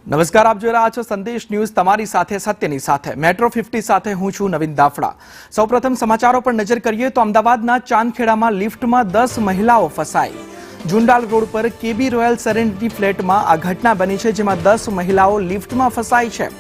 નમસ્કાર, આપ જોઈ રહ્યા છો સંદેશ ન્યૂઝ, તમારી સાથે સત્યની સાથે મેટ્રો 50 સાથે હું છું નવીન દાફડા। સૌપ્રથમ સમાચારો પર નજર કરીએ તો અમદાવાદના ચાંદખેડામાં લિફ્ટમાં 10 મહિલાઓ ફસાઈ। જુંડાલ રોડ પર કેબી રોયલ સેરેનિટી ફ્લેટમાં આ ઘટના બની છે, જેમાં 10 મહિલાઓ લિફ્ટમાં ફસાઈ છે।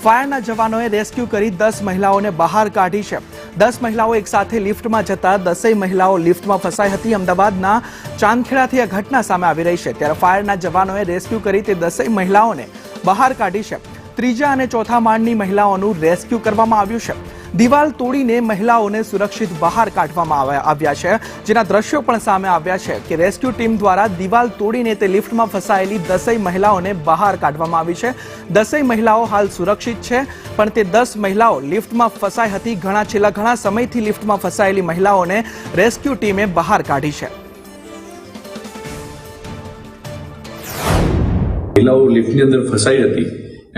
ફાયરના જવાનોએ રેસ્ક્યુ કરી 10 મહિલાઓને બહાર કાઢી છે। 10 મહિલાઓ એકસાથે લિફ્ટમાં જતા 10 મહિલાઓ લિફ્ટમાં ફસાઈ હતી। અમદાવાદના ચાંદખેડાથી આ ઘટના સામે આવી રહી છે, ત્યારે ફાયરના જવાનોએ રેસ્ક્યુ કરી તે 10 મહિલાઓને બહાર કાઢી છે। ત્રીજા અને ચોથા માળની મહિલાઓનું રેસ્ક્યુ કરવામાં આવ્યું છે। દિવાલ તોડીને મહિલાઓને સુરક્ષિત બહાર કાઢવામાં આવ્યા છે, જેના દ્રશ્યો પણ સામે આવ્યા છે કે રેસ્ક્યુ ટીમ દ્વારા દિવાલ તોડીને તે લિફ્ટમાં ફસાયેલી 10 મહિલાઓને બહાર કાઢવામાં આવી છે। 10 મહિલાઓ હાલ સુરક્ષિત છે, પણ તે 10 મહિલાઓ લિફ્ટમાં ફસાઈ હતી। છેલ્લા ઘણા સમયથી લિફ્ટમાં ફસાયેલી મહિલાઓને રેસ્ક્યુ ટીમે બહાર કાઢી છે। મહિલાઓ લિફ્ટની અંદર ફસાઈ હતી,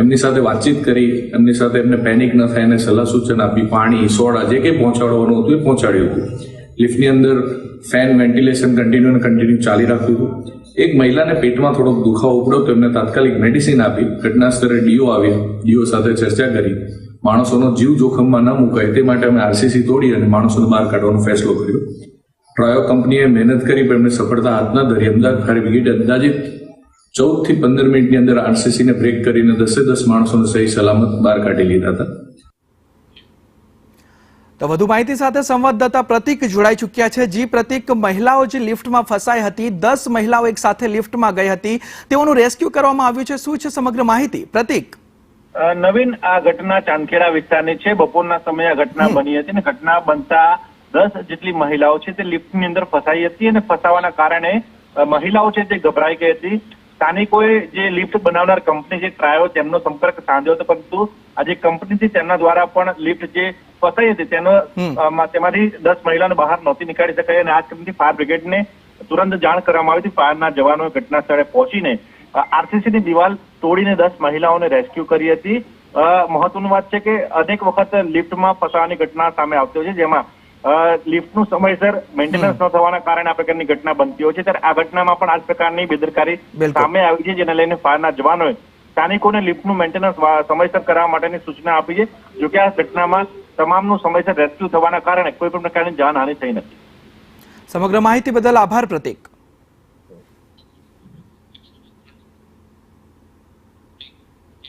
એમની સાથે વાતચીત કરી, એમની સાથે એમને પેનિક ન થાય અને સલાહ સૂચન આપી, પાણી, સોડા જે કંઈ પહોંચાડવાનું હતું એ પહોંચાડ્યું હતું। લિફ્ટની અંદર ફેન વેન્ટિલેશન કન્ટિન્યુ ચાલી રાખ્યું હતું। એક મહિલાને પેટમાં થોડોક દુખાવો ઉપડ્યો તો એમને તાત્કાલિક મેડિસિન આપી, ઘટના સ્થળે ડીઓ આવ્યા, ડીઓ સાથે ચર્ચા કરી, માણસોનો જીવ જોખમમાં ન મુકાય તે માટે અમે આરસીસી તોડી અને માણસોને બહાર કાઢવાનો ફેસલો કર્યો। ટ્રાયો કંપનીએ મહેનત કરી પણ એમને સફળતા હાથ ન ધરી। અમદાવાદ ફાયર બ્રિગેડ અંદાજિત 14 થી 15 મિનિટની અંદર આરસીસીને બ્રેક કરીને 10 માણસોને સહી સલામત બહાર કાઢી લીધા હતા। તો વધુ માહિતી સાથે સંવાદદાતા પ્રતિક જોડાઈ ચૂક્યા છે। જી પ્રતિક, મહિલાઓ જે લિફ્ટમાં ફસાઈ હતી, 10 મહિલાઓ એક સાથે લિફ્ટમાં ગઈ હતી, તેઓનું રેસ્ક્યુ કરવામાં આવ્યું છે, શું છે સમગ્ર માહિતી? પ્રતિક નવીન, આ ઘટના ચાંદખેડા વિસ્તારની છે। બપોરના સમયે આ ઘટના બની હતી અને ઘટના બનતા 10 જેટલી મહિલાઓ છે તે લિફ્ટની અંદર ફસાઈ હતી અને ફસાવાના કારણે મહિલાઓ છે તે ગભરાઈ ગઈ હતી। સ્થાનિકોએ જે લિફ્ટ બનાવનાર કંપની જે ટ્રાયો તેમનો સંપર્ક સાધ્યો હતો, પરંતુ આ જે કંપની હતી તેમના દ્વારા પણ લિફ્ટ જે ફસાઈ હતી તેમાંથી 10 મહિલાઓને બહાર નહોતી નીકાળી શકાય અને આ કંપની ફાયર બ્રિગેડને તુરંત જાણ કરવામાં આવી હતી। ફાયરના જવાનોએ ઘટના સ્થળે પહોંચીને આરસીસીની દિવાલ તોડીને 10 મહિલાઓને રેસ્ક્યુ કરી હતી। મહત્વની વાત છે કે અનેક વખત લિફ્ટમાં ફસાવાની ઘટના સામે આવતી હોય છે, જેમાં લિફ્ટનું સમયસર મેન્ટેનન્સ ન થવાના કારણે આ પ્રકારની ઘટના બનતી હોય છે। ત્યારે આ ઘટનામાં પણ આ પ્રકારની બેદરકારી સામે આવી છે, જેને લઈને ફાયરના જવાનોએ સ્થાનિકોને લિફ્ટનું મેન્ટેનન્સ સમયસર કરવા માટેની સૂચના આપી છે। જોકે આ ઘટનામાં તમામનું સમયસર રેસ્ક્યુ થવાના કારણે કોઈ પણ પ્રકારની જાનહાનિ થઈ નથી। સમગ્ર માહિતી બદલ આભાર પ્રતિક।